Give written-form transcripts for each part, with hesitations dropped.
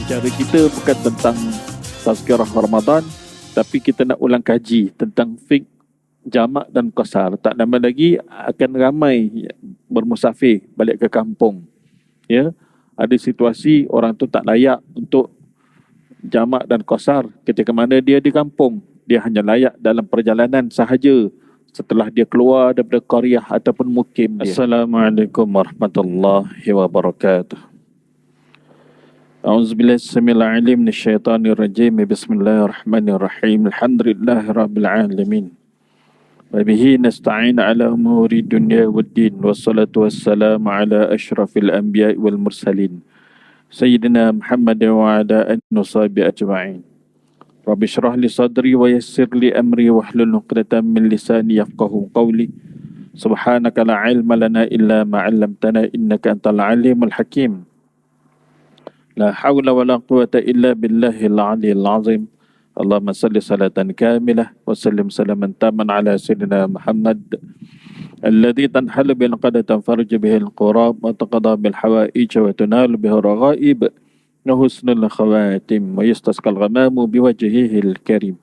Cara kita bukan tentang tazkirah Ramadan, tapi kita nak ulang kaji tentang fiqh jamak dan qasar. Tak lama lagi akan ramai bermusafir balik ke kampung. Ya, ada situasi orang tu tak layak untuk jamak dan qasar ketika mana dia di kampung. Dia hanya layak dalam perjalanan sahaja setelah dia keluar daripada qaryah ataupun mukim dia. Assalamualaikum warahmatullahi wabarakatuh. A'udzubillahi samil alim minasyaitonir rajim. Bismillahirrahmanirrahim. Alhamdulillahirabbil alamin. Wa bihi nasta'in ala umuri dunya waddin. Wassalatu wassalamu ala asyrafil anbiya'i wal mursalin. Sayyidina Muhammad wa ala alihi washabihi ajma'in. Rabbi shrah li sadri wa yassir li amri wahlul 'uqdatam min lisani yafqahu qawli. Subhanaka la ilma lana illa ma 'allamtana innaka antal alimul hakim. La hawla wa la quwata illa billahil aliyyil azim. Allahumma salli salatan kamilah wa sallim salaman taman ala sayyidina Muhammad alladhi tanhalu bil qadatan farju bihil qurab wa taqada bil hawaij wa tunalu bihir raghaib wa husnul khawatim wa yastasqal ghamamu biwajhihil karim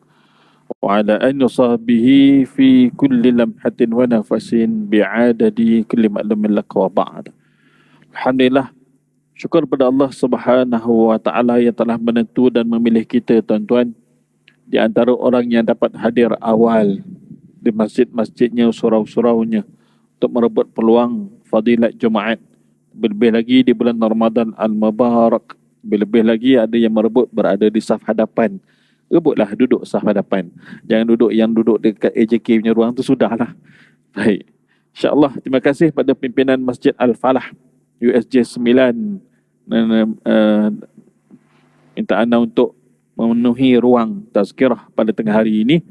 wa ala an yusabihi fi kulli lamhatin wa nafasin bi'adadi kulli ma'lumin lak wa ba'd. Alhamdulillah, syukur pada Allah Subhanahu wa taala yang telah menentu dan memilih kita tuan-tuan di antara orang yang dapat hadir awal di masjid-masjidnya, surau-suraunya untuk merebut peluang fadilat Jumaat. Lebih lagi di bulan Ramadan Al-Mubarak. Lebih lagi ada yang merebut berada di saf hadapan. Rebutlah duduk saf hadapan. Jangan duduk dekat AJK punya ruang tu, sudahlah. Baik. InsyaAllah terima kasih pada pimpinan Masjid Al-Falah USJ 9 minta anda untuk memenuhi ruang tazkirah pada tengah hari ini.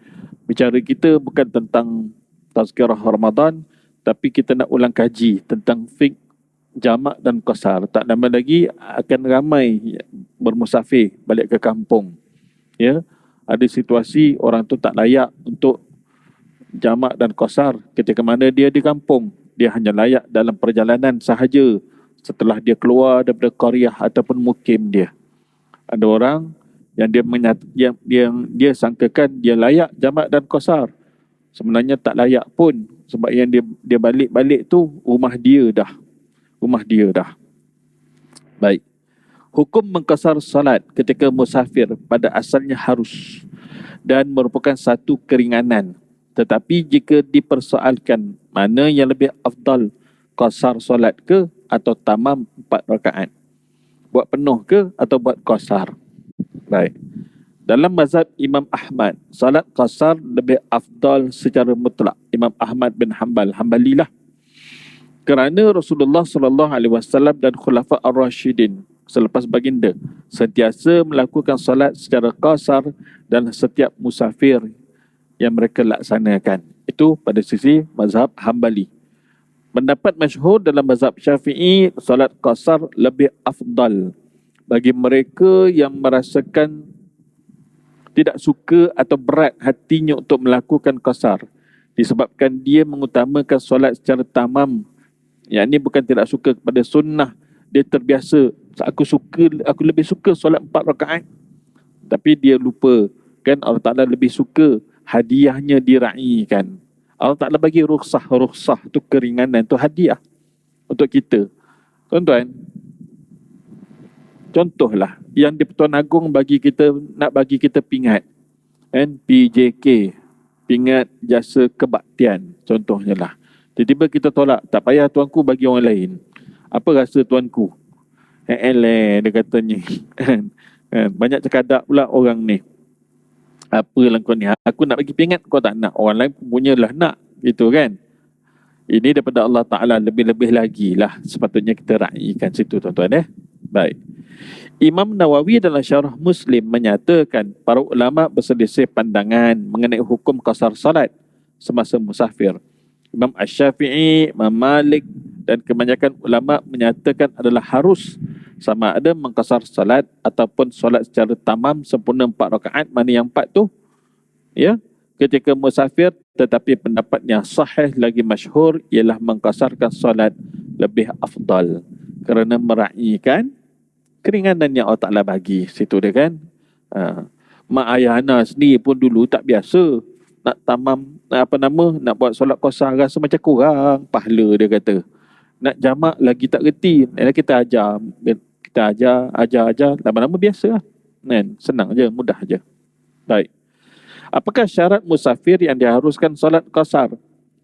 Bicara kita bukan tentang tazkirah Ramadan, tapi kita nak ulang kaji tentang fiqh jamak dan qasar. Tak lama lagi akan ramai bermusafir balik ke kampung. Ya, ada situasi orang tu tak layak untuk jamak dan qasar ketika mana dia di kampung. Dia hanya layak dalam perjalanan sahaja setelah dia keluar daripada qaryah ataupun mukim dia. Ada orang yang dia sangkakan dia layak jamak dan qasar. Sebenarnya tak layak pun, sebab yang dia balik tu rumah dia dah. Baik. Hukum mengqasar salat ketika musafir pada asalnya harus dan merupakan satu keringanan. Tetapi jika dipersoalkan mana yang lebih afdal, qasar solat ke atau tamam 4 rakaat? Buat penuh ke atau buat qasar? Baik. Dalam mazhab Imam Ahmad, salat qasar lebih afdal secara mutlak. Imam Ahmad bin Hanbalilah. Kerana Rasulullah SAW dan Khulafa Ar-Rashidin selepas baginda sentiasa melakukan salat secara qasar dan setiap musafir yang mereka laksanakan. Itu pada sisi mazhab Hanbali. Pendapat masyhur dalam mazhab Syafi'i, salat qasar lebih afdal bagi mereka yang merasakan tidak suka atau berat hatinya untuk melakukan qasar, disebabkan dia mengutamakan solat secara tamam. Yang ini bukan tidak suka kepada sunnah, dia terbiasa, aku lebih suka solat 4 rakaat. Tapi dia lupa kan Allah Ta'ala lebih suka hadiahnya diraikan. Allah Ta'ala bagi rukhsah tu keringanan, tu hadiah untuk kita. Tuan-tuan, contohlah yang di-Pertuan Agong nak bagi kita pingat, kan, PJK, pingat jasa kebaktian contohnya lah. Tiba-tiba kita tolak, tak payah tuanku, bagi orang lain. Apa rasa tuanku? Dia katanya. Banyak cakap pula orang ni. Apalah kau ni, aku nak bagi pingat, kau tak nak. Orang lain punyalah nak, gitu kan. Ini daripada Allah Ta'ala, lebih-lebih lagi lah sepatutnya kita raikan situ, tuan-tuan. Baik. Imam Nawawi dalam Syarah Muslim menyatakan para ulama berselisih pandangan mengenai hukum qasar salat semasa musafir. Imam Asy-Syafi'i, Imam Malik dan kebanyakan ulama menyatakan adalah harus, sama ada mengqasar salat ataupun solat secara tamam sempurna 4 rakaat, mana yang 4 tu ya ketika musafir. Tetapi pendapat yang sahih lagi masyhur ialah mengqasarkan salat lebih afdal kerana meraihkan Keringanan yang Allah Ta'ala bagi situ dia kan. Mak ayah Ana sendiri pun dulu tak biasa nak tamam, nak buat solat qasar, rasa macam kurang pahala dia kata. Nak jamak lagi tak reti. Kita ajar, lama-lama biasa lah. Kan? Senang je, mudah je. Baik. Apakah syarat musafir yang diharuskan solat qasar?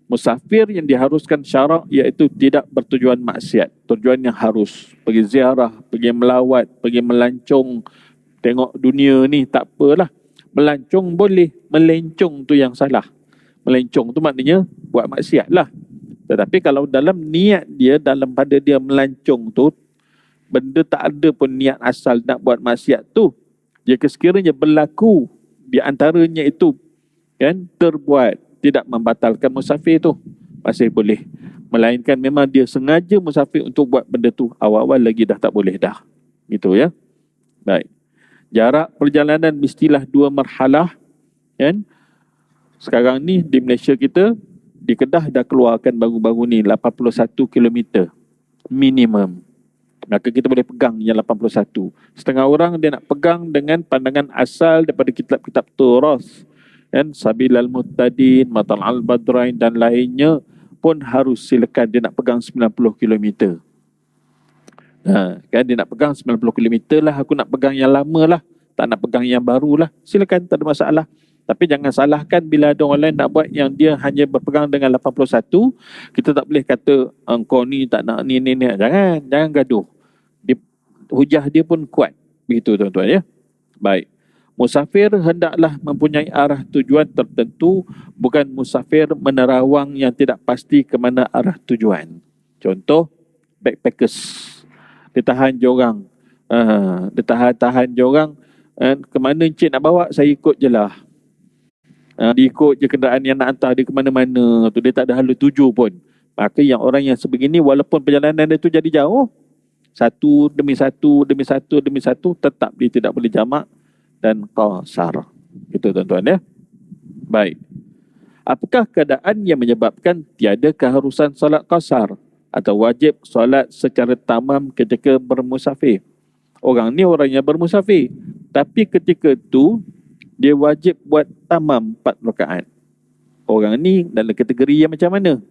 Musafir yang diharuskan syarak iaitu tidak bertujuan maksiat. Tujuan yang harus pergi ziarah, pergi melawat, pergi melancong, tengok dunia ni tak apalah. Melancong boleh, melencong tu yang salah. Melencong tu maknanya buat maksiat lah. Tetapi kalau dalam niat dia, dalam pada dia melancong tu, benda tak ada pun niat asal nak buat maksiat tu, jika sekiranya berlaku di antaranya itu kan terbuat, tidak membatalkan musafir tu, masih boleh. Melainkan memang dia sengaja musafir untuk buat benda tu, awal-awal lagi dah tak boleh dah. Gitu ya. Baik. Jarak perjalanan mestilah 2 marhalah kan. Sekarang ni di Malaysia kita, di Kedah dah keluarkan baru-baru ni 81 km minimum. Maka kita boleh pegang yang 81. Setengah orang dia nak pegang dengan pandangan asal daripada kitab-kitab Turas kan, Sabil al-Muhtadin, Matal al-Badrain dan lainnya pun harus silakan dia nak pegang 90 km. Kan dia nak pegang 90 km lah, aku nak pegang yang lama lah, tak nak pegang yang baru lah, silakan, tak ada masalah. Tapi jangan salahkan bila ada orang lain nak buat yang dia hanya berpegang dengan 81, kita tak boleh kata engkau ni tak nak ni. Jangan gaduh. Hujah dia pun kuat. Begitu tuan-tuan ya. Baik. Musafir hendaklah mempunyai arah tujuan tertentu, bukan musafir menerawang yang tidak pasti ke mana arah tujuan. Contoh, backpackers. Dia tahan je orang. Dia tahan je orang. Ke mana encik nak bawa, saya ikut je lah. Dia ikut je kenderaan yang nak hantar dia ke mana-mana. Dia tak ada hala tuju pun. Maka yang orang yang sebegini, walaupun perjalanan dia tu jadi jauh, satu demi satu, tetap dia tidak boleh jamak dan qasar. Itu tuan-tuan ya. Baik. Apakah keadaan yang menyebabkan tiada keharusan solat qasar atau wajib solat secara tamam ketika bermusafir? Orang ni orang yang bermusafir, tapi ketika tu dia wajib buat tamam 4 rakaat. Orang ni dalam kategori yang macam mana?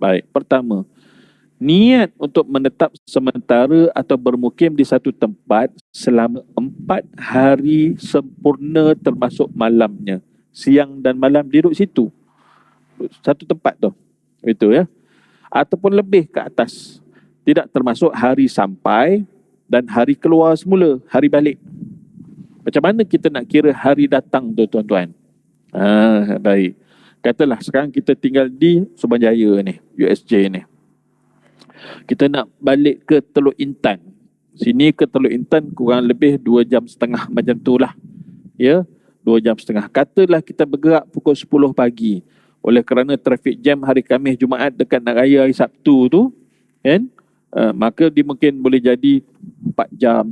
Baik, pertama, niat untuk menetap sementara atau bermukim di satu tempat selama 4 hari sempurna termasuk malamnya. Siang dan malam duduk situ. Satu tempat tu. Itu ya. Ataupun lebih ke atas. Tidak termasuk hari sampai dan hari keluar semula, hari balik. Macam mana kita nak kira hari datang tu tuan-tuan? Baik. Katalah sekarang kita tinggal di Subanjaya ni, USJ ni. Kita nak balik ke Teluk Intan. Sini ke Teluk Intan kurang lebih 2.5 jam macam tu lah. Ya, 2.5 jam. Katalah kita bergerak pukul 10 pagi. Oleh kerana trafik jam hari Khamis Jumaat dekat nak raya hari Sabtu tu, kan? Maka dia mungkin boleh jadi 4 jam,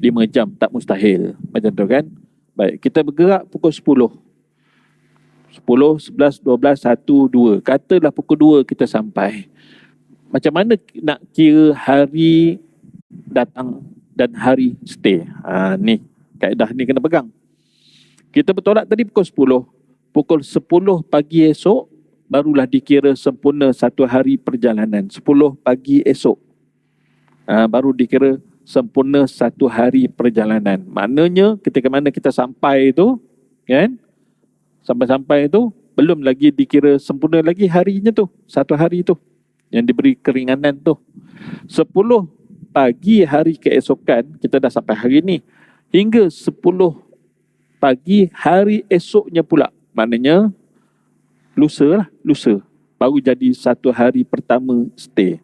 5 jam, tak mustahil. Macam tu kan? Baik, kita bergerak pukul 10. 10, 11, 12, 1, 2. Katalah pukul 2 kita sampai. Macam mana nak kira hari datang dan hari stay? Ni, kaedah ni kena pegang. Kita bertolak tadi pukul 10. Pukul 10 pagi esok, barulah dikira sempurna satu hari perjalanan. 10 pagi esok. Baru dikira sempurna satu hari perjalanan. Maknanya ketika mana kita sampai tu, kan? Sampai-sampai tu, belum lagi dikira sempurna lagi harinya tu. Satu hari tu. Yang diberi keringanan tu. 10 pagi hari keesokan, kita dah sampai hari ni. Hingga 10 pagi hari esoknya pula. Maknanya, lusa. Baru jadi satu hari pertama stay.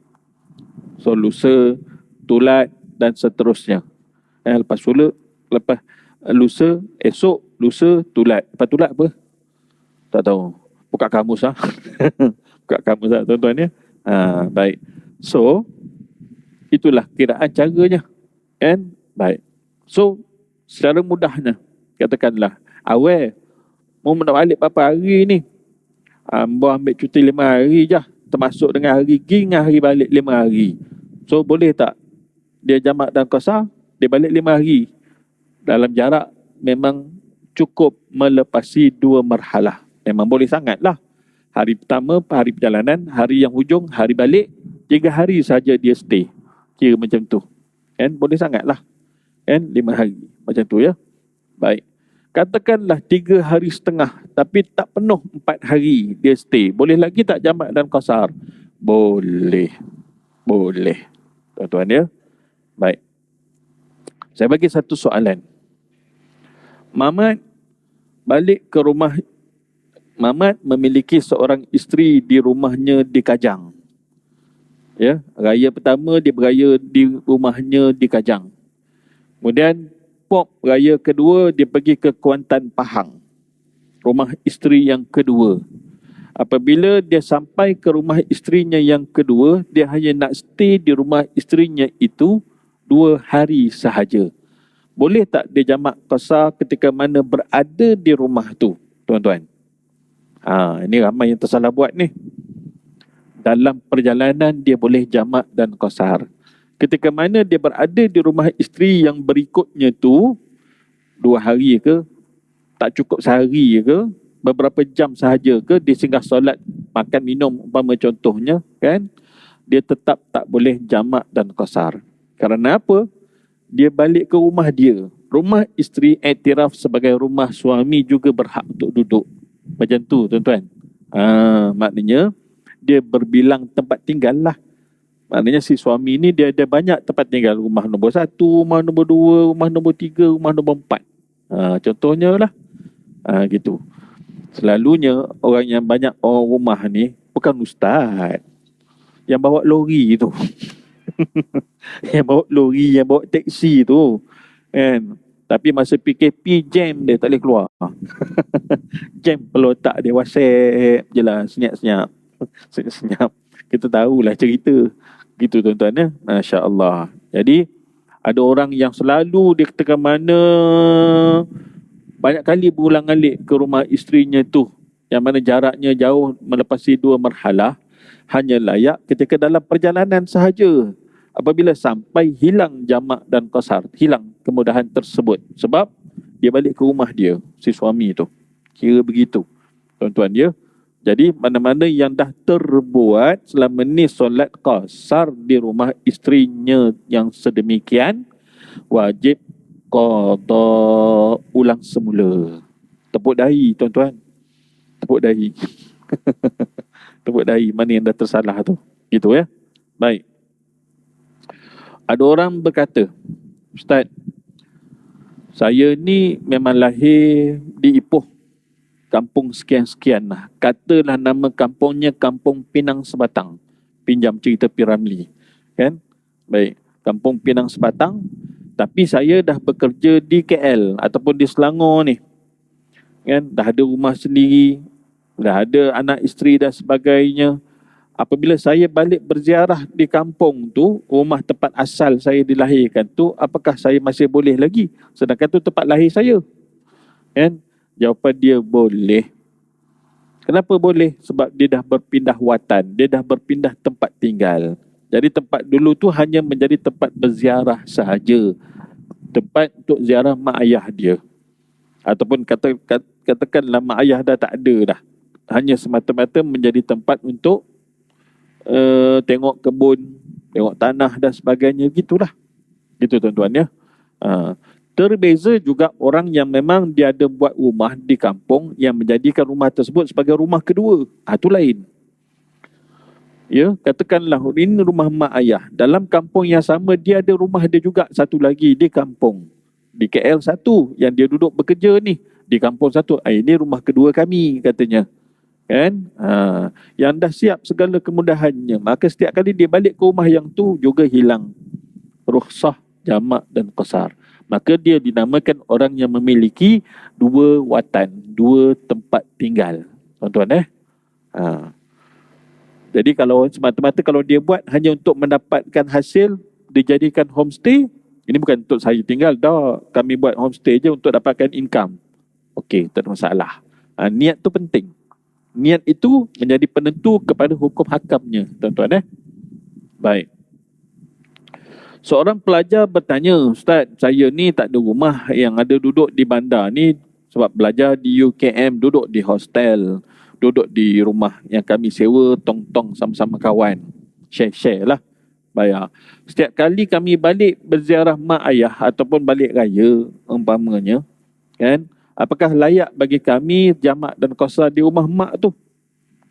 So, lusa, tulat dan seterusnya. Lepas lusa, esok, lusa, tulat. Lepas tulat apa? Tak tahu. Buka kamus lah. Buka kamus lah tuan-tuan ya. Baik. So, itulah kiraan caranya. Kan? Baik. So, secara mudahnya, katakanlah, awal, mau nak balik berapa hari ni? Ambo ambil cuti 5 hari je. Termasuk dengan hari pergi dengan hari balik 5 hari. So, boleh tak dia jamak dan qasar? dia balik 5 hari. Dalam jarak memang cukup melepasi 2 marhalah. Memang boleh sangat lah. Hari pertama, hari perjalanan, hari yang hujung, hari balik, 3 hari saja dia stay. Kira macam tu. Kan? Boleh sangat lah. Kan? 5 hari. Macam tu ya. Baik. Katakanlah 3 hari setengah, tapi tak penuh 4 hari dia stay. Boleh lagi tak jamak dan qasar? Boleh. Boleh. Tuan-tuan ya. Baik. Saya bagi satu soalan. Mamat balik ke rumah. Mamat memiliki seorang isteri di rumahnya di Kajang. Ya, raya pertama dia beraya di rumahnya di Kajang. Kemudian Pop raya kedua dia pergi ke Kuantan Pahang, rumah isteri yang kedua. Apabila dia sampai ke rumah isterinya yang kedua, dia hanya nak stay di rumah isterinya itu 2 hari sahaja. Boleh tak dia jamak qasar ketika mana berada di rumah tu, tuan-tuan? Ini ramai yang tersalah buat ni. Dalam perjalanan dia boleh jamak dan qasar. Ketika mana dia berada di rumah isteri yang berikutnya tu 2 hari ke, tak cukup sehari ke, beberapa jam sahaja ke, dia singgah solat, makan minum umpama contohnya, kan, dia tetap tak boleh jamak dan qasar. Kerana apa? Dia balik ke rumah dia. Rumah isteri iktiraf sebagai rumah suami juga berhak untuk duduk. Macam tu tuan-tuan. Maknanya dia berbilang tempat tinggal lah. Maknanya si suami ni dia ada banyak tempat tinggal. Rumah nombor 1, rumah nombor 2, rumah nombor 3, rumah nombor 4. Contohnya lah. Gitu. Selalunya orang yang banyak orang rumah ni bukan ustaz. Yang bawa lori tu. Yang bawa lori, yang bawa teksi tu. Kan? Tapi masa PKP jam dia tak boleh keluar. Jam kalau tak dia WhatsApp je lah. Senyap-senyap. Senyap-senyap. Kita tahulah cerita. Gitu tuan-tuan ya. Masya Allah. Jadi ada orang yang selalu dia ketika mana banyak kali berulang-alik ke rumah isterinya tu, yang mana jaraknya jauh melepasi 2 marhalah, hanya layak ketika dalam perjalanan sahaja. Apabila sampai hilang jamak dan qasar, hilang kemudahan tersebut. Sebab dia balik ke rumah dia, si suami tu. Kira begitu tuan-tuan ya. Jadi mana-mana yang dah terbuat selama ni solat qasar di rumah isterinya yang sedemikian, wajib qada ulang semula. Tepuk dahi tuan-tuan. Tepuk dahi. Tepuk dahi mana yang dah tersalah tu. Gitu ya. Baik. Ada orang berkata, Ustaz, saya ni memang lahir di Ipoh, kampung sekian-sekian lah. Katalah nama kampungnya Kampung Pinang Sebatang. Pinjam cerita Piramli. Kan? Baik. Kampung Pinang Sebatang. Tapi saya dah bekerja di KL ataupun di Selangor ni. Kan? Dah ada rumah sendiri. Dah ada anak isteri dan sebagainya. Apabila saya balik berziarah di kampung tu, rumah tempat asal saya dilahirkan tu, apakah saya masih boleh lagi? Sedangkan tu tempat lahir saya. Kan? Jawapan dia boleh. Kenapa boleh? Sebab dia dah berpindah watan. Dia dah berpindah tempat tinggal. Jadi tempat dulu tu hanya menjadi tempat berziarah sahaja. Tempat untuk ziarah mak ayah dia. Ataupun katakanlah mak ayah dah tak ada dah. Hanya semata-mata menjadi tempat untuk tengok kebun, tengok tanah dan sebagainya. Gitulah. Gitu tuan-tuan ya. Terbeza juga orang yang memang dia ada buat rumah di kampung yang menjadikan rumah tersebut sebagai rumah kedua. Itu lain. Ya, katakanlah ini rumah mak ayah. Dalam kampung yang sama dia ada rumah dia juga satu lagi di kampung. Di KL satu yang dia duduk bekerja ni. Di kampung satu. Ini rumah kedua kami katanya. Kan? Yang dah siap segala kemudahannya. Maka setiap kali dia balik ke rumah yang tu juga hilang rukhsah, jamak dan qasar. Maka dia dinamakan orang yang memiliki 2 watan, 2 tempat tinggal. Tuan-tuan Jadi kalau semata-mata kalau dia buat hanya untuk mendapatkan hasil, dijadikan homestay, ini bukan untuk saya tinggal dah. Kami buat homestay je untuk dapatkan income. Okey, tak ada masalah. Niat tu penting. Niat itu menjadi penentu kepada hukum hakamnya, tuan-tuan Baik. Seorang pelajar bertanya, Ustaz, saya ni tak ada rumah yang ada duduk di bandar ni sebab belajar di UKM, duduk di hostel, duduk di rumah yang kami sewa, tong-tong sama-sama kawan. Share-share lah, bayar. Setiap kali kami balik berziarah mak ayah ataupun balik raya, umpamanya, kan, apakah layak bagi kami jamak dan qasar di rumah mak tu?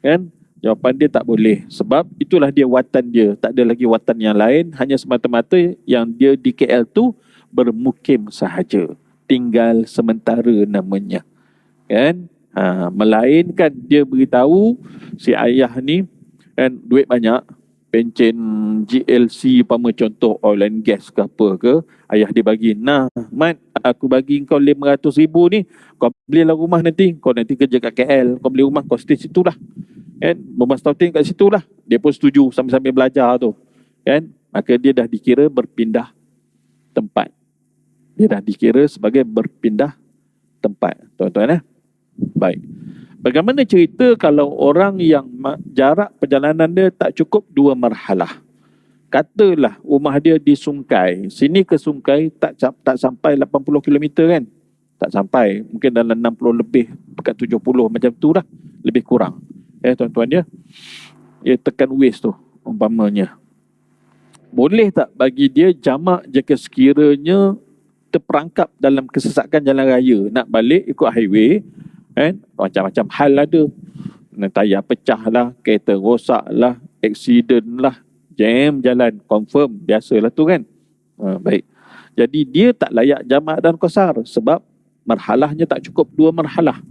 Kan? Jawapan dia tak boleh. Sebab itulah dia watan dia. Tak ada lagi watan yang lain. Hanya semata-mata yang dia di KL tu bermukim sahaja. Tinggal sementara namanya. Kan? Melainkan dia beritahu si ayah ni kan duit banyak. Pencen GLC umpama contoh oil and gas ke apa ke. Ayah dia bagi. Nah, Mat, aku bagi kau 500,000 ni. Kau belilah rumah nanti. Kau nanti kerja kat KL. Kau beli rumah, kau stay situ lah. Kan, bermastautin kat situ lah. Dia pun setuju sambil-sambil belajar tu. Kan, maka dia dah dikira berpindah tempat. Dia dah dikira sebagai berpindah tempat. Tuan-tuan. Baik. Bagaimana cerita kalau orang yang jarak perjalanan dia tak cukup 2 marhalah? Katalah rumah dia di Sungkai. Sini ke Sungkai tak sampai 80 km kan? Tak sampai. Mungkin dalam 60 lebih, dekat 70 macam tu lah. Lebih kurang. Tuan-tuan dia. Dia tekan waste tu umpamanya. Boleh tak bagi dia jamak jika sekiranya terperangkap dalam kesesakan jalan raya, nak balik ikut highway, kan? Macam-macam hal ada. Tayar pecah lah, kereta rosak lah, accident lah, jam jalan, confirm, biasalah tu kan. Baik. Jadi dia tak layak jamak dan qasar sebab marhalahnya tak cukup 2 marhalah.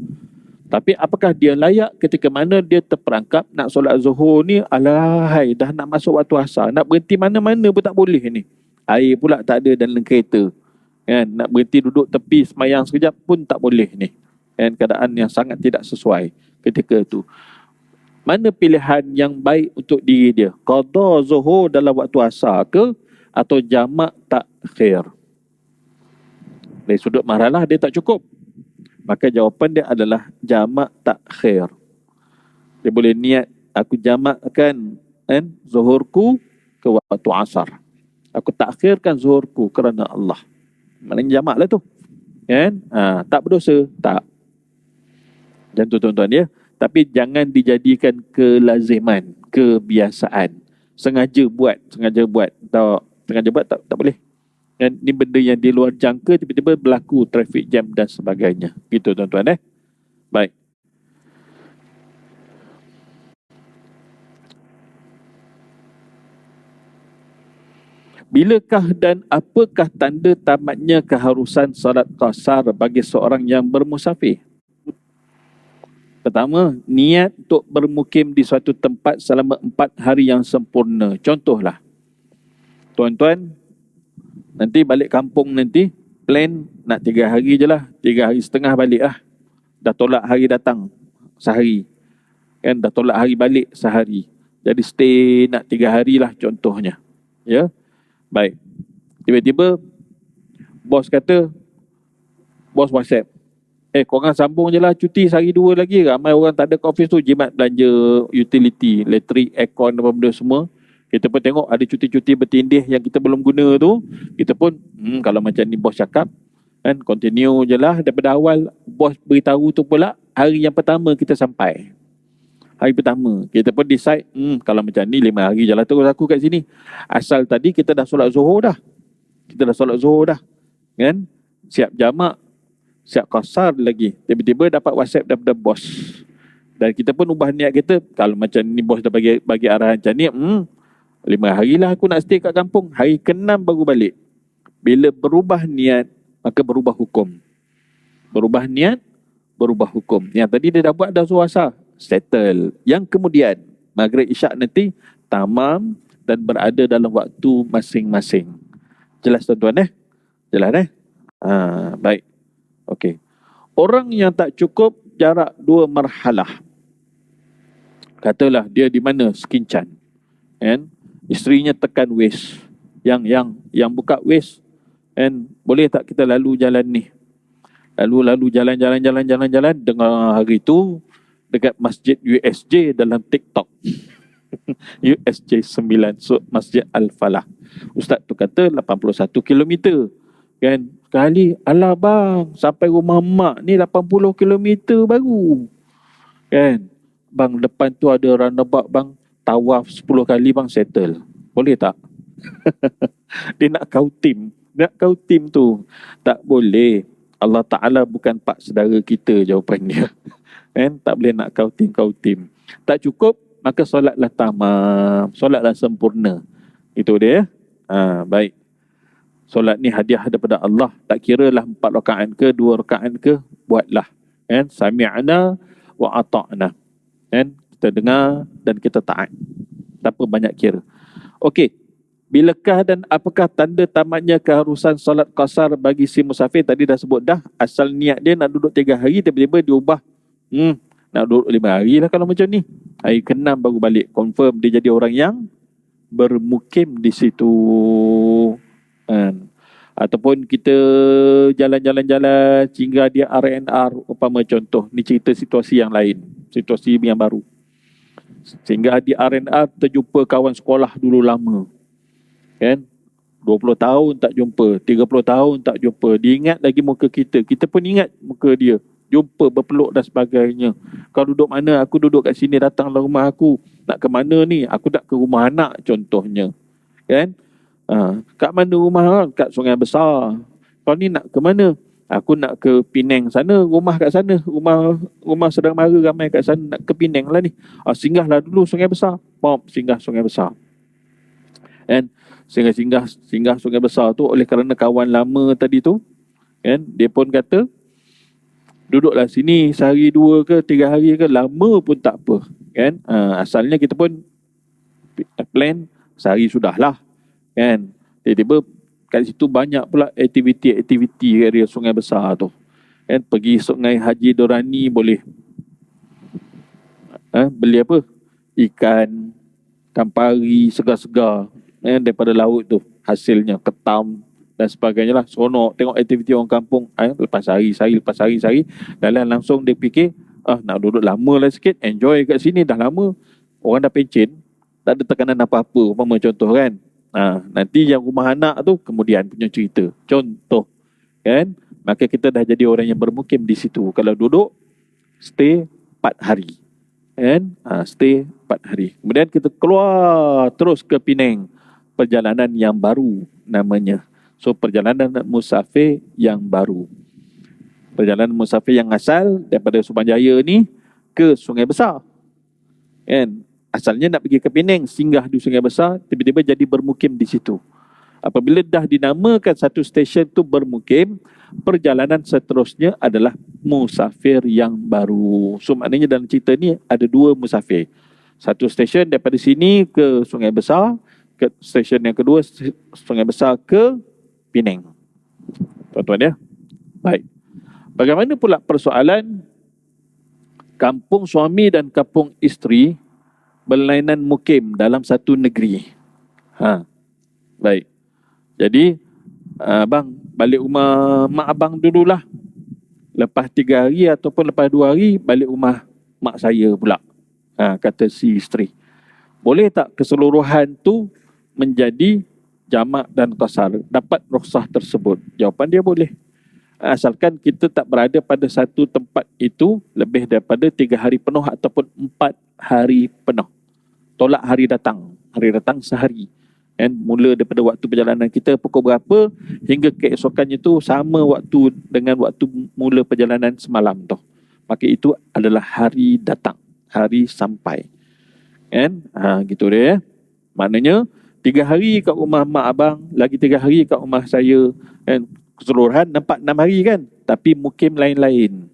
Tapi apakah dia layak ketika mana dia terperangkap nak solat zuhur ni, alahai, dah nak masuk waktu asar, nak berhenti mana-mana pun tak boleh ni. Air pula tak ada dalam kereta. Kan? Nak berhenti duduk tepi semayang sekejap pun tak boleh ni. Kan? Keadaan yang sangat tidak sesuai ketika tu. Mana pilihan yang baik untuk diri dia? Qada zuhur dalam waktu asar ke atau jamak takhir? Dari sudut marhalah dia tak cukup. Maka jawapan dia adalah jamak takhir. Dia boleh niat, aku jamakkan zuhurku ke waktu asar. Aku takhirkan zuhurku kerana Allah. Maknanya jamak lah tu. Kan? Tak berdosa. Tak. Macam tu tuan-tuan ya. Tapi jangan dijadikan kelaziman, kebiasaan. Sengaja buat. Sengaja buat tak boleh. Dan ni benda yang di luar jangka, tiba-tiba berlaku traffic jam dan sebagainya. Gitu tuan-tuan Baik. Bilakah dan apakah tanda tamatnya keharusan solat qasar bagi seorang yang bermusafir? Pertama, niat untuk bermukim di suatu tempat selama 4 hari yang sempurna. Contohlah, tuan-tuan, nanti balik kampung nanti, plan nak 3 hari je lah. 3 hari setengah balik lah. Dah tolak hari datang sehari. Kan, dah tolak hari balik sehari. Jadi stay nak 3 hari lah contohnya. Ya. Baik. Tiba-tiba, bos kata, bos WhatsApp, korang sambung je lah cuti sehari 2 lagi. Ramai orang tak ada kat office tu, jimat belanja utility, elektrik, aircon, apa benda semua. Kita pun tengok ada cuti-cuti bertindih yang kita belum guna tu. Kita pun, kalau macam ni bos cakap, kan, continue je lah daripada awal. Bos beritahu tu pula, hari yang pertama kita sampai. Hari pertama, kita pun decide, kalau macam ni 5 hari je lah terus aku kat sini. Asal tadi kita dah solat zuhur dah. Kan? Siap jamak, siap qasar lagi. Tiba-tiba dapat WhatsApp daripada bos. Dan kita pun ubah niat kita, kalau macam ni bos dah bagi arahan macam ni, 5 hari lah aku nak stay kat kampung. Hari ke-6 baru balik. Bila berubah niat, maka berubah hukum. Berubah niat, berubah hukum. Yang tadi dia dah buat dah zuhur asar, settle. Yang kemudian, maghrib isyak nanti, tamam dan berada dalam waktu masing-masing. Jelas tuan-tuan Jelas baik. Okey. Orang yang tak cukup jarak 2 marhalah. Katalah dia di mana? Sekincan. Kan? Isterinya tekan waste. Yang buka waste. And boleh tak kita lalu jalan ni? Lalu jalan. Dengar hari tu dekat Masjid USJ dalam TikTok. USJ 9 Masjid Al-Falah. Ustaz tu kata 81 kilometer. Kan? Sekali, alah bang, sampai rumah mak ni 80 kilometer baru. Kan? Bang, depan tu ada roundabout bang, tawaf 10 kali bang, settle. Boleh tak? Dia nak kau tim. Nak kau tim tu. Tak boleh. Allah Ta'ala bukan pak saudara kita, jawapan dia. Kan? Tak boleh nak kau tim. Tak cukup, maka solatlah tamam. Solatlah sempurna. Itu dia. Baik. Solat ni hadiah daripada Allah. Tak kira lah 4 rakaat ke 2 rakaat ke, buatlah. Kan? Sami'na wa ata'na. Kan? Kita dengar dan kita taat. Tanpa banyak kira. Okey. Bilakah dan apakah tanda tamatnya keharusan solat qasar bagi si musafir? Tadi dah sebut dah. Asal niat dia nak duduk 3 hari, tiba-tiba diubah. Nak duduk 5 hari lah kalau macam ni. Hari ke-6 baru balik. Confirm dia jadi orang yang bermukim di situ. Ataupun kita jalan-jalan sehingga dia R&R, umpama contoh. Ni cerita situasi yang lain. Situasi yang baru. Sehingga di R&R terjumpa kawan sekolah dulu lama. Kan? 20 tahun tak jumpa, 30 tahun tak jumpa. Dia ingat lagi muka kita. Kita pun ingat muka dia. Jumpa, berpeluk dan sebagainya. Kau duduk mana? Aku duduk kat sini, datanglah rumah aku. Nak ke mana ni? Aku nak ke rumah anak contohnya. Kan? Kat mana rumah? Kat Sungai Besar. Kau ni nak ke mana? Aku nak ke Penang sana, rumah kat sana. Rumah saudara mara ramai kat sana, nak ke Penang lah ni. Singgahlah dulu Sungai Besar. Singgah Sungai Besar. Kan? Singgah Sungai Besar tu oleh kerana kawan lama tadi tu, kan, dia pun kata duduklah sini sehari 2 ke 3 hari ke, lama pun tak apa. Kan? Asalnya kita pun plan sehari sudahlah. Kan? Tiba-tiba kat situ banyak pula aktiviti area Sungai Besar tu. Kan? Pergi Sungai Haji Dorani boleh. Beli apa? Ikan, kampari, segar-segar. Daripada laut tu, hasilnya ketam dan sebagainya lah. Seronok tengok aktiviti orang kampung. Lepas hari dalam langsung dia fikir, nak duduk lama lah sikit, enjoy kat sini, dah lama orang dah pencen, tak ada tekanan apa-apa, umpama contoh kan. Nanti yang rumah anak tu kemudian punya cerita, contoh kan. Maka kita dah jadi orang yang bermukim di situ. Kalau duduk stay 4 hari kan, stay 4 hari, kemudian kita keluar terus ke Penang. Perjalanan yang baru namanya. So perjalanan musafir yang baru. Perjalanan musafir yang asal daripada Subanjaya ni ke Sungai Besar. Kan? Asalnya nak pergi ke Penang, singgah di Sungai Besar, tiba-tiba jadi bermukim di situ. Apabila dah dinamakan satu stesen tu bermukim, perjalanan seterusnya adalah musafir yang baru. So maknanya dalam cerita ni ada 2 musafir. Satu stesen daripada sini ke Sungai Besar, ke stesen yang kedua Sungai Besar ke Penang. Tuan-tuan ya. Baik. Bagaimana pula persoalan kampung suami dan kampung isteri berlainan mukim dalam satu negeri? Baik. Jadi abang balik rumah mak abang dululah. Lepas 3 hari ataupun lepas 2 hari balik rumah mak saya pula. Kata si isteri. Boleh tak keseluruhan tu menjadi jamak dan qasar? Dapat rukhsah tersebut? Jawapan dia boleh. Asalkan kita tak berada pada satu tempat itu lebih daripada 3 hari penuh ataupun 4 hari penuh. Tolak hari datang. Hari datang sehari. Dan mula daripada waktu perjalanan kita pukul berapa hingga keesokannya itu sama waktu dengan waktu mula perjalanan semalam tu. Maka itu adalah hari datang. Hari sampai. Kan? Gitu dia ya. Maknanya 3 hari kat rumah mak abang, lagi 3 hari kat rumah saya, kan? Keseluruhan nampak 6 hari kan. Tapi mukim lain-lain.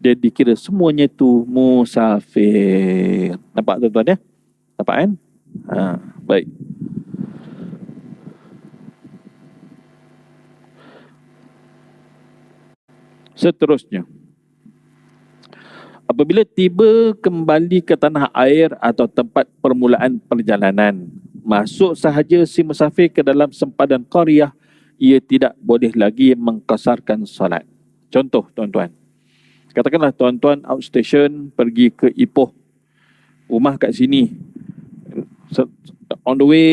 Dia dikira semuanya tu musafir. Nampak tuan-tuan ya? Nampak kan? Baik. Seterusnya, apabila tiba kembali ke tanah air atau tempat permulaan perjalanan, masuk sahaja si musafir ke dalam sempadan qaryah, ia tidak boleh lagi mengqasarkan solat. Contoh tuan-tuan, katakanlah tuan-tuan outstation pergi ke Ipoh, Rumah kat sini. On the way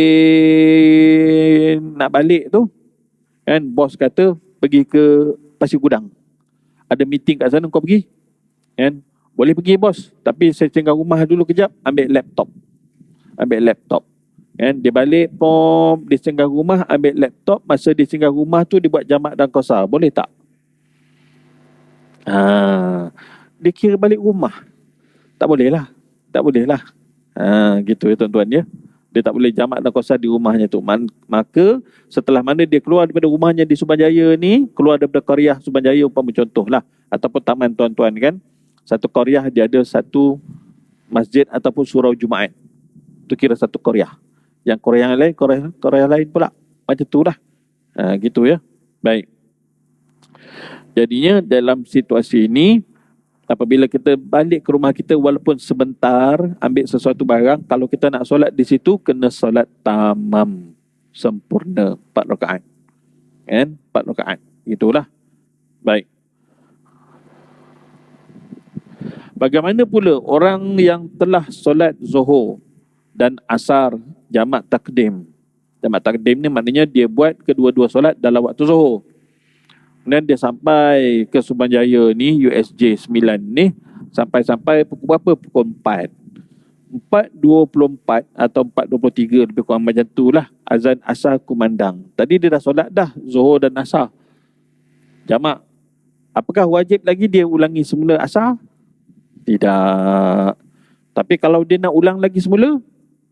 nak balik tu, kan, bos kata pergi ke Pasir Gudang. Ada meeting kat sana, kau pergi? Kan? Boleh pergi bos, tapi saya tinggal rumah dulu kejap, ambil laptop. Kan, dia balik pom, dia singgah rumah, ambil laptop. Masa dia singgah rumah tu, dia buat jamak dan qasar. Boleh tak? Dia kira balik rumah. Tak boleh lah. Gitu ya tuan-tuan ya. Dia tak boleh jamak dan qasar di rumahnya tu. Maka setelah mana dia keluar daripada rumahnya di Subanjaya ni, keluar daripada qaryah Subanjaya umpama contoh lah, ataupun taman tuan-tuan kan, satu qaryah dia ada satu masjid ataupun surau Jumaat. Tu kira satu qaryah. Yang qaryah yang lain, qaryah lain pula. Macam tu lah. Gitu ya. Baik. Jadinya dalam situasi ini, apabila kita balik ke rumah kita walaupun sebentar, ambil sesuatu barang, kalau kita nak solat di situ, kena solat tamam, sempurna, 4 rakaat. Kan? 4 rakaat. Itulah. Baik. Bagaimana pula orang yang telah solat Zuhur dan Asar jamak takdim? Jamak takdim ni maknanya dia buat kedua-dua solat dalam waktu Zuhur. Kemudian dia sampai ke Subanjaya ni, USJ 9 ni, sampai pukul berapa? Pukul 4. 4.24 atau 4.23 lebih kurang macam tu lah, azan asar kumandang. Tadi dia dah solat dah Zuhur dan Asar jamak. Apakah wajib lagi dia ulangi semula asar? Tidak. Tapi kalau dia nak ulang lagi semula,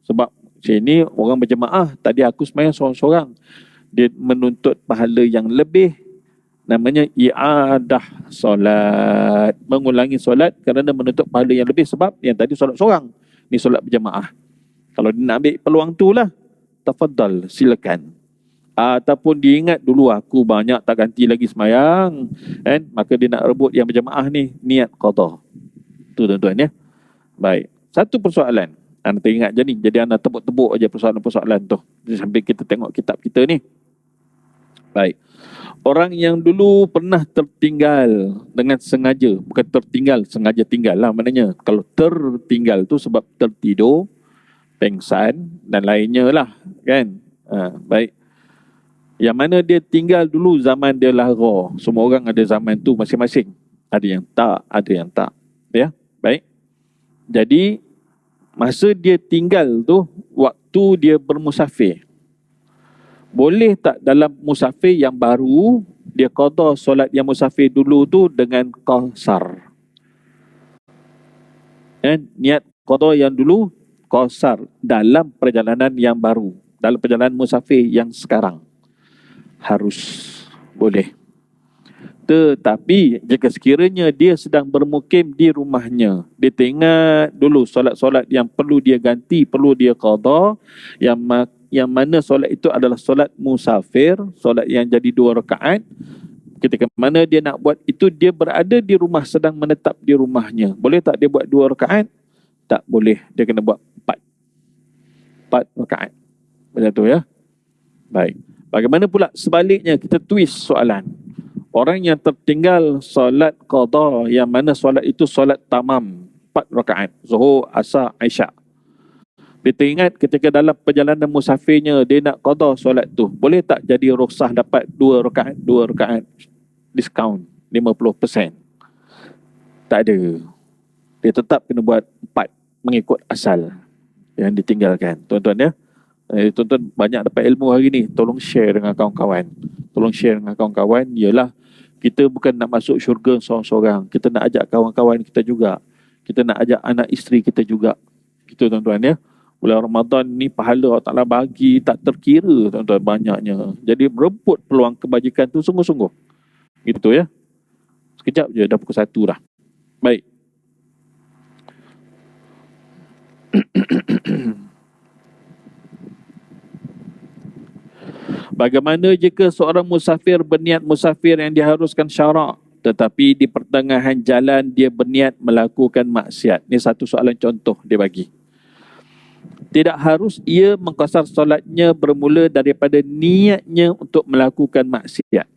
sebab sini orang berjemaah, tadi aku sembahyang seorang-seorang, dia menuntut pahala yang lebih, namanya i'adah solat, mengulangi solat kerana menuntut pahala yang lebih. Sebab yang tadi solat seorang, ni solat berjemaah. Kalau dia nak ambil peluang tu lah, tafadhal, silakan. Ataupun dia ingat dulu aku banyak tak ganti lagi sembahyang, kan, maka dia nak rebut yang berjemaah ni, niat qada. Tu tuan-tuan ya. Baik. Satu persoalan. Anda teringat je ni. Jadi anda tebuk-tebuk aja persoalan-persoalan tu sambil kita tengok kitab kita ni. Baik. Orang yang dulu pernah tertinggal dengan sengaja, bukan tertinggal, sengaja tinggal lah maknanya. Kalau tertinggal tu sebab tertidur, pengsan dan lainnya lah, kan. Baik. Yang mana dia tinggal dulu zaman dia lara. Semua orang ada zaman tu masing-masing. Ada yang tak. Ya. Baik. Jadi masa dia tinggal tu, waktu dia bermusafir, boleh tak dalam musafir yang baru dia qada solat yang musafir dulu tu dengan qasar? Dan niat qada yang dulu qasar dalam perjalanan yang baru, dalam perjalanan musafir yang sekarang, harus boleh. Tetapi jika sekiranya dia sedang bermukim di rumahnya, dia teringat dulu solat-solat yang perlu dia ganti, perlu dia qada, yang mana solat itu adalah solat musafir, solat yang jadi 2 rakaat. Ketika mana dia nak buat itu, dia berada di rumah, sedang menetap di rumahnya. Boleh tak dia buat 2 rakaat? Tak boleh, dia kena buat 4 rakaat. Macam tu ya. Baik. Bagaimana pula sebaliknya, kita twist soalan. Orang yang tertinggal solat qada, yang mana solat itu solat tamam, 4 rakaat, Zuhur, Asar, Isyak. Dia teringat ketika dalam perjalanan musafirnya dia nak qada solat tu, boleh tak jadi rukhsah dapat 2 rakaat diskaun 50%? Tak ada. Dia tetap kena buat 4 mengikut asal yang ditinggalkan. Tuan-tuan ya. Tuan-tuan banyak dapat ilmu hari ni, tolong share dengan kawan-kawan. Ialah kita bukan nak masuk syurga seorang-seorang, kita nak ajak kawan-kawan kita juga, kita nak ajak anak isteri kita juga. Gitu tuan-tuan ya. Bulan Ramadan ni pahala Allah Ta'ala bagi tak terkira tuan-tuan, banyaknya. Jadi berebut peluang kebajikan tu sungguh-sungguh. Gitu ya. Sekejap je dah pukul 1 dah. Baik. Bagaimana jika seorang musafir berniat musafir yang diharuskan syarak, tetapi di pertengahan jalan dia berniat melakukan maksiat? Ini satu soalan contoh dia bagi. Tidak harus ia mengqasar solatnya bermula daripada niatnya untuk melakukan maksiat,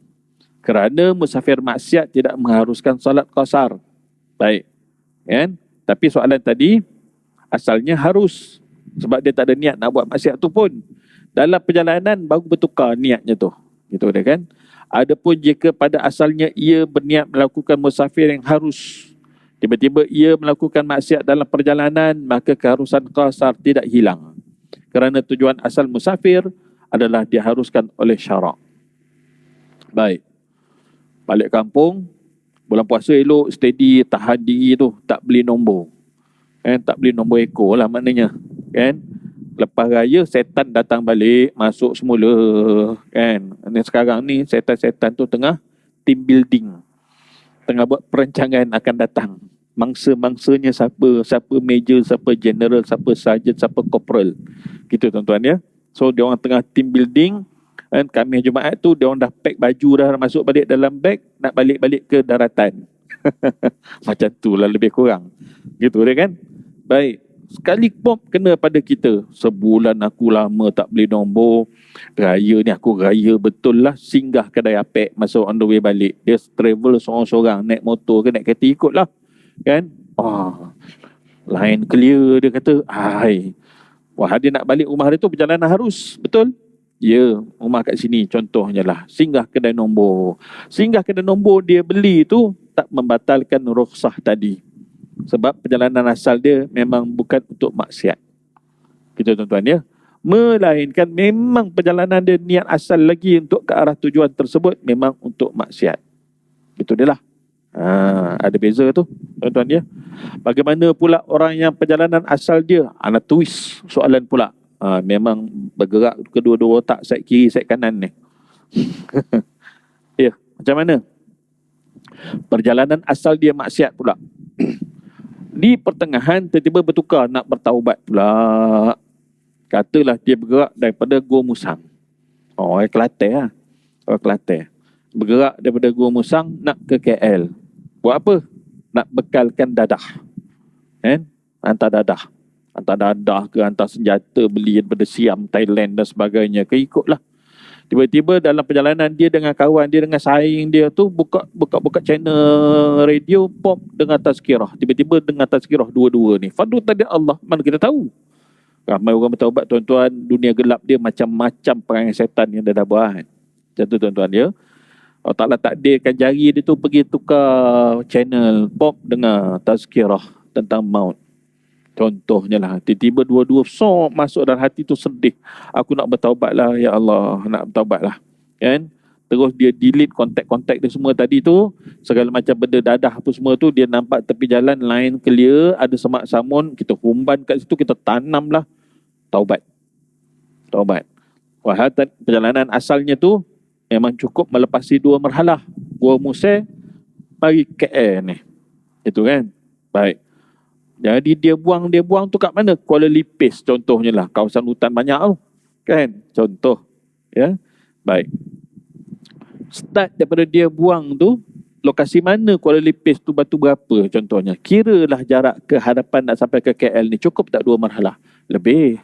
kerana musafir maksiat tidak mengharuskan solat qasar. Baik. Kan? Tapi soalan tadi, asalnya harus. Sebab dia tak ada niat nak buat maksiat tu pun. Dalam perjalanan baru bertukar niatnya tu. Gitu dia kan. Adapun jika pada asalnya ia berniat melakukan musafir yang harus, tiba-tiba ia melakukan maksiat dalam perjalanan, maka keharusan qasar tidak hilang. Kerana tujuan asal musafir adalah diharuskan oleh syarak. Baik. Balik kampung, bulan puasa elok, steady, tahan diri tu, tak beli nombor. Tak beli nombor ekor lah maknanya. Kan? Lepas raya, setan datang balik, masuk semula. Kan? Sekarang ni, setan-setan tu tengah team building. Tengah buat perancangan akan datang. Mangsa-mangsanya siapa major, siapa general, siapa sergeant, siapa corporal. Gitu tuan-tuan ya. So, dia orang tengah team building. Dan kami Jumaat tu, dia orang dah pack baju dah masuk balik dalam beg, nak balik-balik ke daratan. Macam tu lah lebih kurang. Gitu dia kan? Baik. Sekali bom kena pada kita. Sebulan aku lama tak beli nombor. Raya ni aku raya betul lah. Singgah kedai apek masuk on the way balik. Dia travel seorang-seorang. Naik motor ke naik kereta ikut lah. Kan? Line clear dia kata. Wah, dia nak balik rumah dia tu perjalanan harus. Betul? Ya, rumah kat sini contohnya lah. Singgah kedai nombor. Singgah kedai nombor dia beli tu tak membatalkan rukhsah tadi. Sebab perjalanan asal dia memang bukan untuk maksiat. Gitu tuan-tuan ya. Melainkan memang perjalanan dia niat asal lagi untuk ke arah tujuan tersebut memang untuk maksiat. Itu dia lah. Ada beza tu tuan-tuan ya. Bagaimana pula orang yang perjalanan asal dia? Ana twist soalan pula. Memang bergerak kedua-dua otak, side kiri, side kanan ni. Ya, macam mana? Perjalanan asal dia maksiat pula. Di pertengahan tiba-tiba bertukar nak bertaubat pula. Katalah dia bergerak daripada Gua Musang. Kelantan lah. Kelantan. Bergerak daripada Gua Musang nak ke KL. Buat apa? Nak bekalkan dadah. Hantar dadah ke hantar senjata beli daripada Siam, Thailand dan sebagainya ke ikutlah. Tiba-tiba dalam perjalanan dia dengan kawan dia, dengan saing dia tu buka channel radio pop dengan tazkirah. Tiba-tiba dengan tazkirah dua-dua ni. Fardu tadi Allah, mana kita tahu. Ramai orang bertaubat tuan-tuan, dunia gelap dia macam-macam perangai setan yang dia dah buat. Macam tu tuan-tuan ya. Allah Ta'ala takdirkan jari dia tu pergi tukar channel pop dengan tazkirah tentang maut. Contohnya lah, tiba-tiba dua-dua masuk dalam hati tu sedih. Aku nak bertaubat lah, ya Allah, nak bertaubat lah. Kan? Terus dia delete kontak-kontak dia semua tadi tu. Segala macam benda dadah apa semua tu, dia nampak tepi jalan, line clear, ada semak samun, kita humban kat situ, kita tanam lah. Taubat. Perjalanan asalnya tu memang cukup melepasi 2 marhalah. Gua Musang, mari KL ni. Itu kan? Baik. Jadi dia buang tu kat mana? Kuala Lipis contohnya lah. Kawasan hutan banyak tu. Kan? Contoh. Ya. Baik. Start daripada dia buang tu, lokasi mana Kuala Lipis tu, batu berapa contohnya. Kiralah jarak ke hadapan nak sampai ke KL ni cukup tak 2 marhalah? Lebih.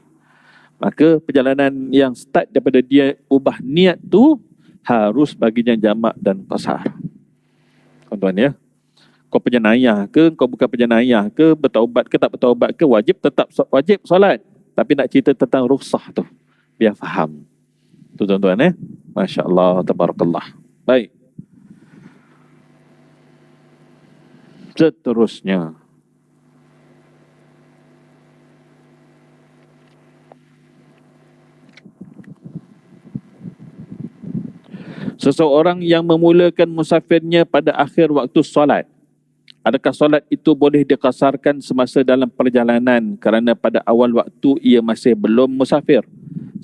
Maka perjalanan yang start daripada dia ubah niat tu harus baginya jamak dan qasar. Tuan-tuan ya. Kau penjenayah ke, kau bukan penjenayah ke, bertaubat ke tak bertaubat ke, tetap wajib solat. Tapi nak cerita tentang rukhsah tu, biar faham. Tu tuan-tuan Masya Allah, tabarakallah. Baik. Seterusnya. Seseorang yang memulakan musafirnya pada akhir waktu solat. Adakah solat itu boleh dikasarkan semasa dalam perjalanan kerana pada awal waktu ia masih belum musafir,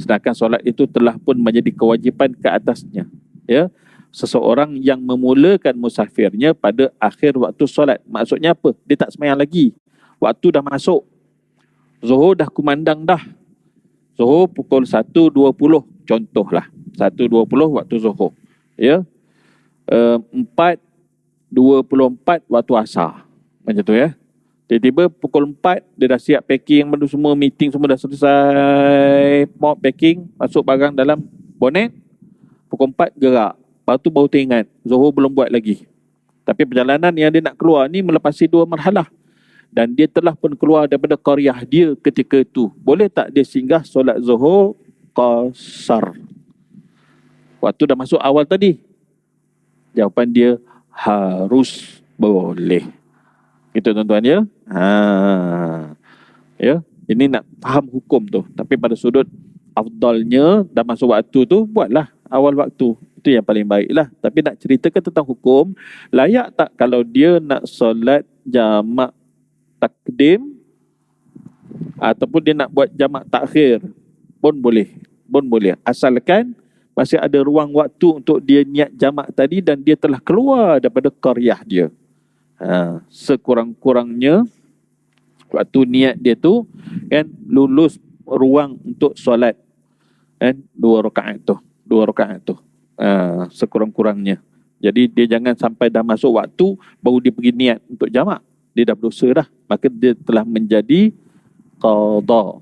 sedangkan solat itu telah pun menjadi kewajipan ke atasnya? Ya, seseorang yang memulakan musafirnya pada akhir waktu solat, maksudnya apa? Dia tak sembahyang lagi, waktu dah masuk, Zuhur dah kumandang dah. Zuhur pukul 1.20 contohlah, 1.20 waktu Zuhur. Ya, 4.24 waktu asar. Macam tu ya. Tiba-tiba pukul 4 dia dah siap packing benda semua, meeting semua dah selesai, mau packing, masuk barang dalam bonet. Pukul 4 gerak. Lepas tu baru teringat Zuhur belum buat lagi. Tapi perjalanan yang dia nak keluar ni melepasi 2 marhalah. dan dia telah pun keluar daripada qaryah dia ketika itu, boleh tak dia singgah solat zuhur qasar waktu dah masuk awal tadi? Jawapan dia harus boleh. Gitu tuan-tuan ya. Ya, ini nak faham hukum tu. Tapi pada sudut afdalnya dah masuk waktu tu, buatlah awal waktu. Itu yang paling baik lah. Tapi nak ceritakan tentang hukum, layak tak kalau dia nak solat jamak takdim ataupun dia nak buat jamak takhir, pun boleh. Pun boleh. Asalkan masih ada ruang waktu untuk dia niat jamak tadi dan dia telah keluar daripada qaryah dia. Sekurang-kurangnya waktu niat dia tu kan lulus ruang untuk solat kan 2 rakaat tu. Sekurang-kurangnya. Jadi dia jangan sampai dah masuk waktu baru dia pergi niat untuk jamak. Dia dah berdosa dah. Maka dia telah menjadi qada.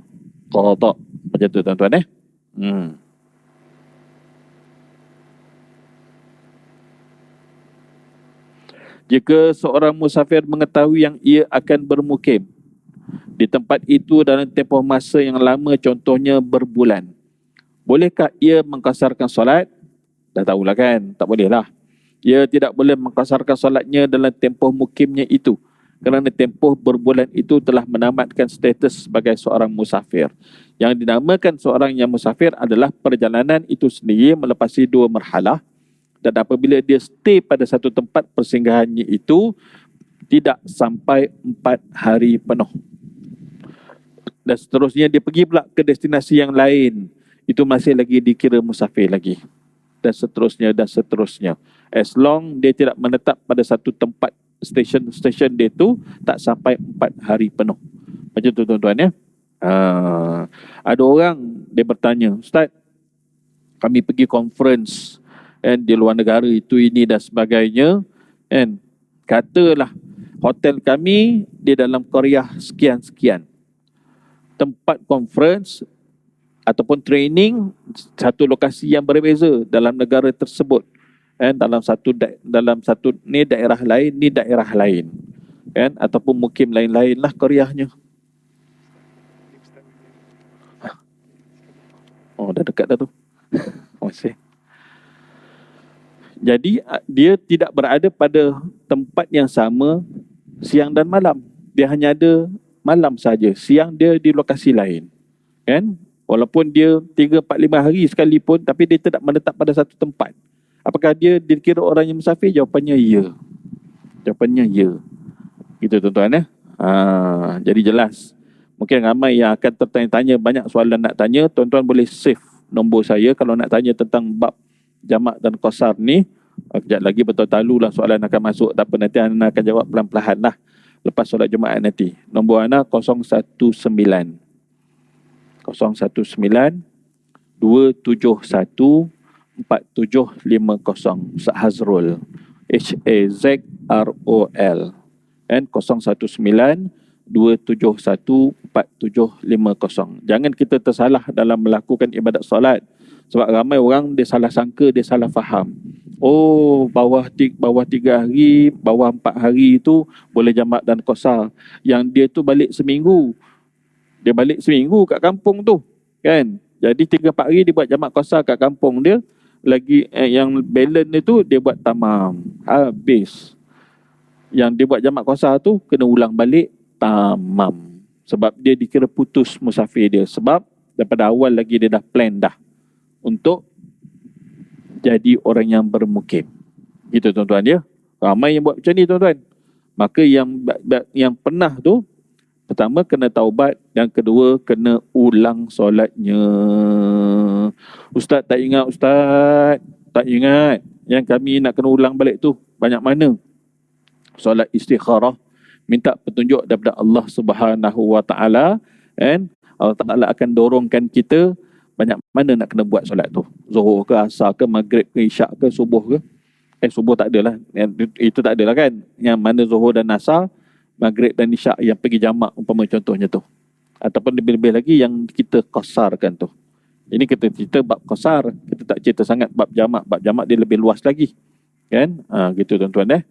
Macam tu tuan-tuan Jika seorang musafir mengetahui yang ia akan bermukim di tempat itu dalam tempoh masa yang lama, contohnya berbulan, bolehkah ia mengqasarkan solat? Dah tahulah kan, tak boleh lah. Ia tidak boleh mengqasarkan solatnya dalam tempoh mukimnya itu, kerana tempoh berbulan itu telah menamatkan status sebagai seorang musafir. Yang dinamakan seorang yang musafir adalah perjalanan itu sendiri melepasi 2 marhalah, dan apabila dia stay pada satu tempat persinggahannya itu tidak sampai 4 hari penuh, dan seterusnya dia pergi pula ke destinasi yang lain, itu masih lagi dikira musafir lagi, dan seterusnya. As long dia tidak menetap pada satu tempat, stesen dia tu tak sampai 4 hari penuh. Macam tu tuan-tuan ya. Ada orang dia bertanya, Ustaz, kami pergi conference di luar negara itu ini dan sebagainya, katalah hotel kami di dalam qaryah sekian-sekian, tempat conference ataupun training satu lokasi yang berbeza dalam negara tersebut, dalam satu ni daerah lain, ni daerah lain, ataupun mukim lain-lain lah qaryahnya. Oh, dah dekat dah tu. Masih. Jadi dia tidak berada pada tempat yang sama siang dan malam. Dia hanya ada malam saja. Siang dia di lokasi lain. Walaupun dia 3, 4, 5 hari sekalipun, tapi dia tidak menetap pada satu tempat. Apakah dia dikira orang yang musafir? Jawapannya ya. Gitu tuan-tuan jadi jelas. Mungkin ramai yang akan tertanya-tanya, banyak soalan nak tanya. Tuan-tuan boleh save nombor saya kalau nak tanya tentang bab jamak dan qasar ni. Kejap lagi betul talu lah soalan akan masuk. Tak apa, nanti Ana akan jawab pelan-pelan lah lepas solat Jumaat nanti. Nombor Ana 019 271 4750. Ustaz Hazrul, HAZROL, 019 271 4750. Jangan kita tersalah dalam melakukan ibadat solat. Sebab ramai orang dia salah sangka, dia salah faham. Oh, bawah 3 hari, bawah 4 hari itu boleh jamak dan qasar. Yang dia tu balik seminggu. Dia balik seminggu kat kampung tu, Jadi 3-4 hari dia buat jamak qasar kat kampung dia. Lagi yang balance itu dia buat tamam. Habis. Yang dia buat jamak qasar tu kena ulang balik tamam. Sebab dia dikira putus musafir dia. Sebab daripada awal lagi dia dah plan dah untuk jadi orang yang bermukim. Gitu tuan-tuan ya. Ramai yang buat macam ni tuan-tuan. Maka yang pernah tu, pertama kena taubat, yang kedua kena ulang solatnya. Ustaz tak ingat, Ustaz. Tak ingat. Yang kami nak kena ulang balik tu banyak mana? Solat istikharah, minta petunjuk daripada Allah Subhanahu Wa Taala, Allah Taala akan dorongkan kita banyak mana nak kena buat solat tu. Zuhur ke, asar ke, maghrib ke, isyak ke, subuh ke. Subuh tak adalah. Itu tak adalah kan. Yang mana zuhur dan asar, maghrib dan isyak yang pergi jamak umpama contohnya tu. Ataupun lebih-lebih lagi yang kita qasarkan tu. Ini kita cerita bab qasar, kita tak cerita sangat bab jamak. Bab jamak dia lebih luas lagi. Gitu tuan-tuan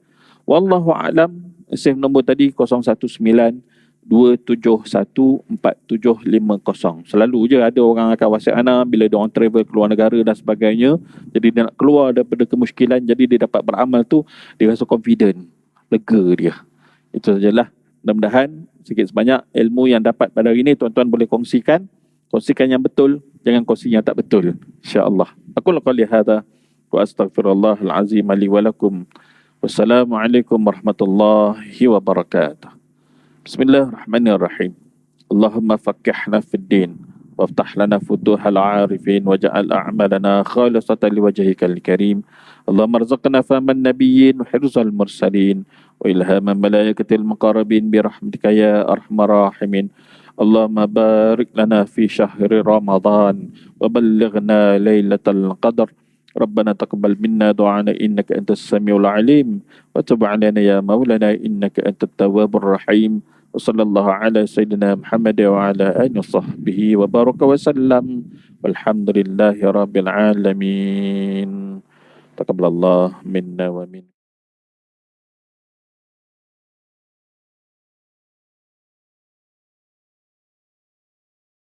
Wallahu a'lam. Save nombor tadi 019 2714750. Selalu je ada orang akan WhatsApp ana bila dia orang travel keluar negara dan sebagainya. Jadi dia nak keluar daripada kemuskilan, jadi dia dapat beramal tu, dia rasa confident, lega dia. Itu sajalah. Mudah-mudahan sikit sebanyak ilmu yang dapat pada hari ini tuan-tuan boleh kongsikan. Kongsikan yang betul, jangan kongsi yang tak betul. InsyaAllah. Aku qali hadza wa astaghfirullahal azim li wa lakum. Wassalamualaikum warahmatullahi wabarakatuh. Bismillahirrahmanirrahim. Allahumma faqqihna fid din waftah lana futuhal arifin waj'al a'malana khalisatan liwajhikal karim. Allahumma arzuqna fahaman nabiyyin wa hirzal mursalin wa ilhaman malaikatil muqarrabin bi rahmatika ya arhamar rahimin. Allahumma barik lana fi syahri Ramadan wa ballighna lailatal qadar. ربنا تقبل منا دعانا إنك أنت السميع العليم وتب علينا يا مولانا إنك أنت التواب الرحيم وصلى الله على سيدنا محمد وعلى آله وصحبه وبارك وسلم والحمد لله رب العالمين. تقبل الله منا ومنكم.